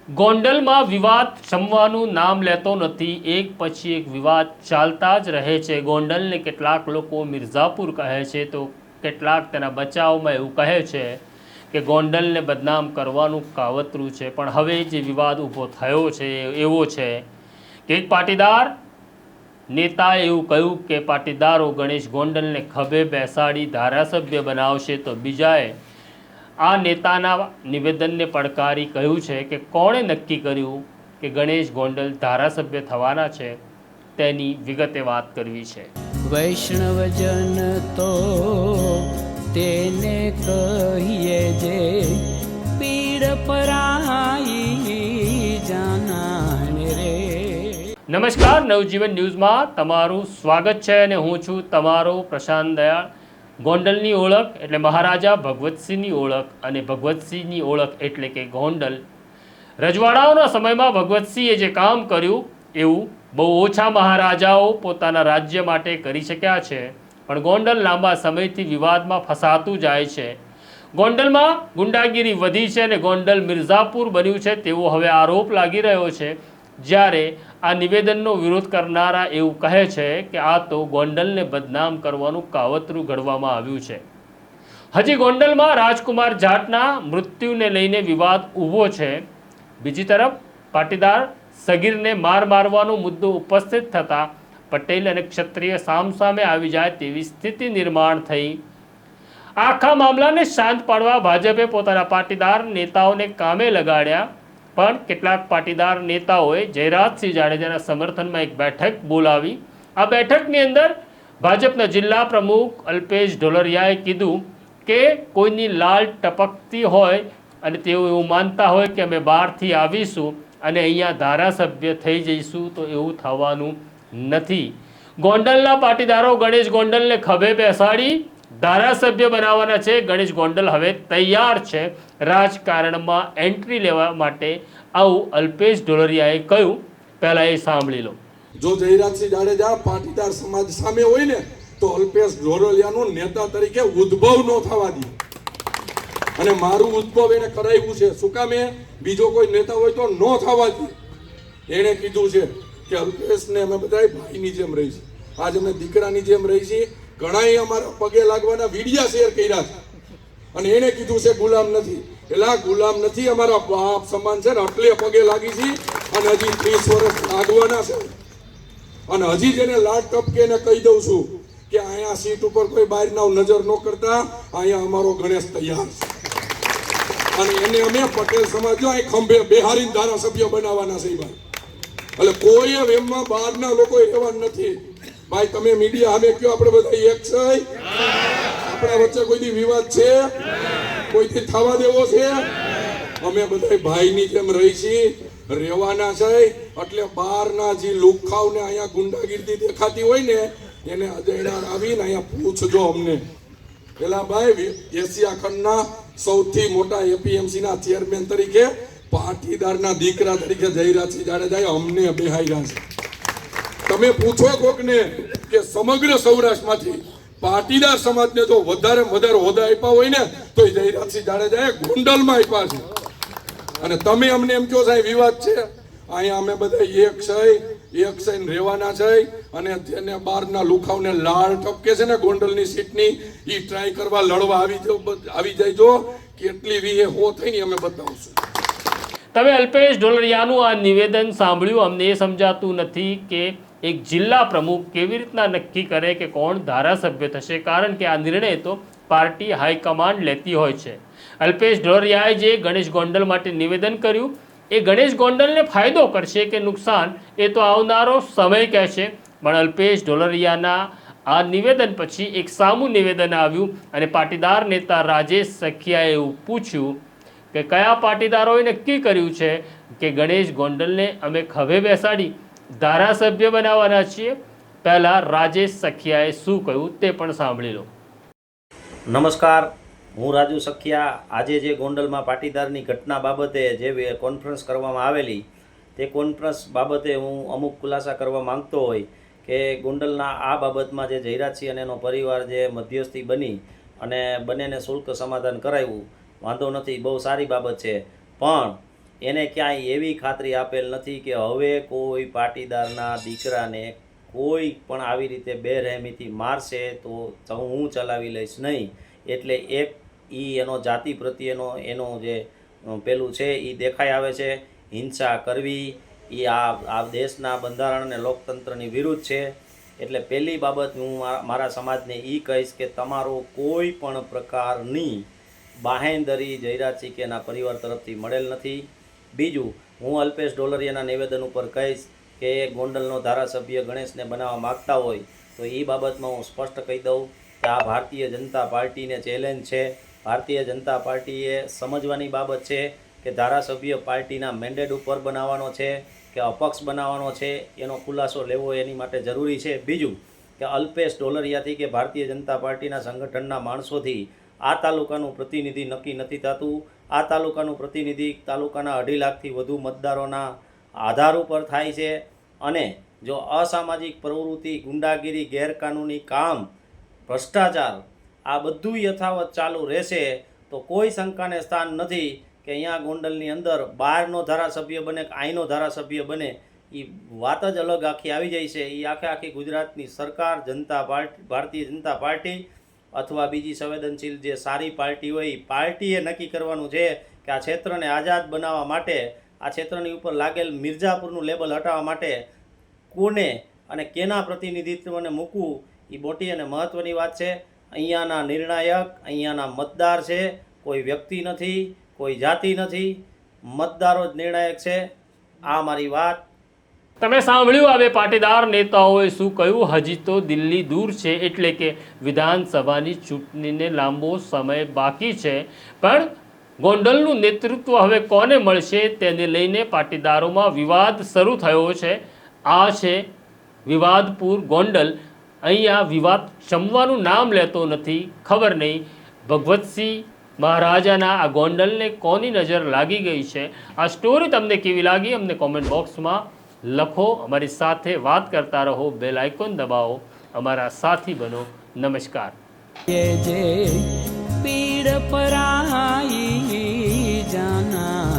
ગોંડલમાં વિવાદ શમવાનું નામ લેતો નથી। એક પછી એક વિવાદ ચાલતા જ રહે છે। ગોંડલને કેટલાક લોકો મિર્ઝાપુર કહે છે તો કેટલાક તેના બચાવમાં એવું કહે છે કે ગોંડલને બદનામ કરવાનું કાવતરું છે। પણ હવે જે વિવાદ ઊભો થયો છે એવો છે કે એક પાટીદાર નેતાએ એવું કહ્યું કે પાટીદારો ગણેશ ગોંડલને ખભે બેસાડી ધારાસભ્ય બનાવશે, તો બીજાએ આ નેતાના નિવેદનને પડકારી કહ્યું છે કે કોણે નક્કી કર્યું કે ગણેશ ગોંડલ ધારાસભ્ય થવાના છે, તેની વિગતે વાત કરવી છે। વૈષ્ણવજન તો તેને કહીએ જે પીડ પરાઈ જાનાને રે। નમસ્કાર, નવજીવન ન્યૂઝમાં તમારું સ્વાગત છે અને હું છું તમારો પ્રશાંત દયાળ। ગોંડલની ઓળખ એટલે મહારાજા ભગવતસિંહની ઓળખ અને ભગવતસિંહની ઓળખ એટલે કે ગોંડલ। રજવાડાઓના સમયમાં ભગવતસિંહે જે કામ કર્યું એવું બહુ ઓછા મહારાજાઓ પોતાના રાજ્ય માટે કરી શક્યા છે, પણ ગોંડલ લાંબા સમયથી વિવાદમાં ફસાતું જાય છે। ગોંડલમાં ગુંડાગીરી વધી છે અને ગોંડલ મિર્ઝાપુર બન્યું છે તેવો હવે આરોપ લાગી રહ્યો છે। જ્યારે આ નિવેદનનો વિરોધ કરનારા એવું કહે છે કે આ તો ગોંડલને બદનામ કરવાનું કાવતરું ઘડવામાં આવ્યું છે। હજી ગોંડલમાં રાજકુમાર જાટના મૃત્યુને લઈને વિવાદ ઊભો છે। બીજી તરફ પાટીદાર સગીરને મારવાનો મુદ્દો ઉપસ્થિત થતાં પટેલ અને ક્ષત્રિય સામસામે આવી જાય તેવી સ્થિતિ નિર્માણ થઈ। આખા મામલાને શાંત પાડવા ભાજપે પોતાના પાટીદાર નેતાઓને કામે લગાડ્યા, પણ કેટલાક પાટીદાર નેતાઓએ જયરાજસિંહ જાડેજાના સમર્થનમાં એક બેઠક બોલાવી। આ બેઠકની અંદર ભાજપના જિલ્લા પ્રમુખ અલ્પેશ ઢોલરિયાએ કીધું કે કોઈની લાલ ટપકતી હોય અને તેઓ એવું માનતા હોય કે અમે બહારથી આવીશું અને અહીંયા ધારાસભ્ય થઈ જઈશું, તો એવું થવાનું નથી। ગોંડલના પાટીદારો ગણેશ ગોંડલને ખભે બેસાડી ધારાસભ્ય બનાવવાના છે। ગણેશ ગોંડલ હવે તૈયાર છે રાજકારણમાં એન્ટ્રી લેવા માટે, આવું અલ્પેશ ઢોલરિયાએ કહ્યું। પહેલા એ સાંભળી લો। જો જયરાજસિંહ જાડેજા પાટીદાર સમાજ સામે હોય ને તો અલ્પેશ ઢોલરિયાનું નેતા તરીકે ઉદ્ભવ ન થવા દે, અને મારું ઉદ્ભવ એને કરાવ્યું છે। શું કામે? બીજો કોઈ નેતા હોય તો ન થવા દે। એને કીધું છે કે અલ્પેશને અમે બધા ભાઈની જેમ રહી છે, આજ અમે દીકરાની જેમ રહી છીએ। ઘણાએ અમારા પગે લાગવાના વિડિયા શેર કર્યા છે અને એને કીધું છે ગુલામ નથી। એલા ગુલામ નથી, અમારા બાપ સમાન છે ને એટલે પગે લાગી છે અને હજી 30 વર્ષ લાગવાના છે। અને હજી જેને લાડ ટપકે એને કહી દઉં છું કે અહીંયા સીટ ઉપર કોઈ બહારના નજર ન કરતા, અહીંયા અમારો ગણેશ તૈયાર છે અને એને અમે પટેલ સમાજ જો અહીં ખંભે બેહારીને ધારાસભ્ય બનાવવાના છે ભાઈ। એટલે કોઈ એમમાં બહારના લોકો એવા નથી ભાઈ। તમે મીડિયા સામે કયો આપણે બધા એક છે? આપણા વચ્ચે કોઈથી વિવાદ છે? કોઈથી થવા દેવો છે? અમે બધા ભાઈની જેમ રહી છીએ, રહેવાના છે। એટલે બહારના જે લુખાવને અહીંયા ગુંડાગીરી દેખાતી હોય ને એને અજયડાર આવીને અહીંયા પૂછજો અમને। પેલા ભાઈ એશિયા ખંડના સૌથી મોટા એપીએમસીના ચેરમેન તરીકે પાટીદારના દીકરા તરીકે જયરાજસિંહ જાડેજાએ અમને બેહાર્યા છે। તમે પૂછો કોકને કે સમગ્ર સૌરાષ્ટ્રમાંથી પાટીદાર સમાજને જો વધારે હોદ્દા આપ્યા હોય ને તો જયરાજસિંહ જાડેજાએ ગોંડલમાં આપ્યા છે। અને તમે અમને એમ કહો સાહેબ વિવાદ છે, અહીંયા અમે બધા એક છે રહેવાના છે। અને જેને બહારના લુખાવને લાળ ટપકે છે ને ગોંડલની સીટની એ ટ્રાય કરવા લડવા આવી જાય, જો કેટલી વીહે હો થઈને અમે બતાવશું। તમે અલ્પેશ ઢોલરિયાનું આ નિવેદન સાંભળ્યું। અમને એ સમજાતું નથી કે એક જિલ્લા પ્રમુખ કેવી રીતના નક્કી કરે કે કોણ ધારાસભ્ય થશે, કારણ કે આ નિર્ણય તો પાર્ટી હાઈકમાન્ડ લેતી હોય છે। અલ્પેશ ઢોલરિયાએ જે ગણેશ ગોંડલ માટે નિવેદન કર્યું એ ગણેશ ગોંડલને ફાયદો કરશે કે નુકસાન એ તો આવનારો સમય કહેશે। પણ અલ્પેશ ઢોલરિયાના આ નિવેદન પછી એક સામું નિવેદન આવ્યું અને પાટીદાર નેતા રાજેશ સખિયાએ એવું પૂછ્યું કે કયા પાટીદારોએ નક્કી કર્યું છે કે ગણેશ ગોંડલને અમે ખભે બેસાડી ધારાસભ્ય બનાવવાના છીએ। પહેલાં રાજેશ સખિયાએ શું કહ્યું તે પણ સાંભળી લો। નમસ્કાર, હું રાજુ સખિયા। આજે જે ગોંડલમાં પાટીદારની ઘટના બાબતે જે કોન્ફરન્સ કરવામાં આવેલી તે કોન્ફરન્સ બાબતે હું અમુક ખુલાસા કરવા માંગતો હોય કે ગોંડલના આ બાબતમાં જે જયરાજસિંહ અને એનો પરિવાર જે મધ્યસ્થી બની અને બંનેને શુલ્ક સમાધાન કરાવ્યું, વાંધો નથી, બહુ સારી બાબત છે। પણ એને ક્યાંય એવી ખાતરી આપેલ નથી કે હવે કોઈ પાટીદારના દીકરાને કોઈ પણ આવી રીતે બેરહેમીથી મારશે તો હું ચલાવી લઈશ નહીં. એટલે એક એનો જાતિ પ્રત્યેનો એનો જે પેલું છે એ દેખાઈ આવે છે. હિંસા કરવી એ આ દેશના બંધારણ અને લોકતંત્રની વિરુદ્ધ છે. એટલે પહેલી બાબત હું મારા સમાજને એ કહીશ કે તમારો કોઈ પણ પ્રકારની બાહેંધરી જયરાજસિંહ કે એના પરિવાર તરફથી મળેલ નથી. બીજું, હું અલ્પેશ ઢોલરિયાના નિવેદન ઉપર કહીશ કે ગોંડલનો ધારાસભ્ય ગણેશને બનાવવા માગતા હોય તો એ બાબતમાં હું સ્પષ્ટ કહી દઉં કે આ ભારતીય જનતા પાર્ટીને ચેલેન્જ છે. ભારતીય જનતા પાર્ટીએ સમજવાની બાબત છે કે ધારાસભ્ય પાર્ટીના મેન્ડેટ ઉપર બનાવવાનો છે કે અપક્ષ બનાવવાનો છે, એનો ખુલાસો લેવો એની માટે જરૂરી છે. બીજું કે અલ્પેશ ઢોલરિયાથી કે ભારતીય જનતા પાર્ટીના સંગઠનના માણસોથી આ તાલુકાનું પ્રતિનિધિ નક્કી નથી થતું. આ તાલુકાનું પ્રતિનિધિ તાલુકાના 2.5 લાખથી વધુ મતદારોના આધાર ઉપર થાય છે. અને જો અસામાજિક પ્રવૃત્તિ, ગુંડાગીરી, ગેરકાનૂની કામ, ભ્રષ્ટાચાર આ બધું યથાવત ચાલુ રહેશે તો કોઈ શંકાને સ્થાન નથી કે અહીંયા ગોંડલની અંદર બહારનો ધારાસભ્ય બને કે અહીંનો ધારાસભ્ય બને, એ વાત જ અલગ આખી આવી જાય છે. એ આખી ગુજરાતની સરકાર, ભારતીય જનતા પાર્ટી અથવા બીજી સંવેદનશીલ જે સારી પાર્ટી હોય એ પાર્ટીએ નક્કી કરવાનું છે કે આ ક્ષેત્રને આઝાદ બનાવવા માટે, આ ક્ષેત્રની ઉપર લાગેલ મિર્ઝાપુરનું લેબલ હટાવવા માટે કોને અને કેના પ્રતિનિધિત્વને મૂકવું એ મોટી અને મહત્ત્વની વાત છે. અહીંયાના નિર્ણાયક અહીંયાના મતદાર છે, કોઈ વ્યક્તિ નથી, કોઈ જાતિ નથી, મતદારો જ નિર્ણાયક છે. આ મારી વાત. તમે સાંભળ્યું હવે પાટીદાર નેતાઓએ શું કહ્યું. હજી તો દિલ્હી દૂર છે, એટલે કે વિધાનસભાની ચૂંટણીને લાંબો સમય બાકી છે. પણ ગોંડલનું નેતૃત્વ હવે કોને મળશે તેને લઈને પાટીદારોમાં વિવાદ શરૂ થયો છે. આ છે વિવાદપુર ગોંડલ. અહીંયા વિવાદ શમવાનું નામ લેતો નથી. ખબર નહીં ભગવતસિંહ મહારાજાના આ ગોંડલને કોની નજર લાગી ગઈ છે. આ સ્ટોરી તમને કેવી લાગી અમને કોમેન્ટ બોક્સમાં લખો. અમારી સાથે વાત કરતા રહો, બેલ આઇકોન દબાવો, અમારા સાથી બનો. નમસ્કાર. જે પીડ પરાઈ જાના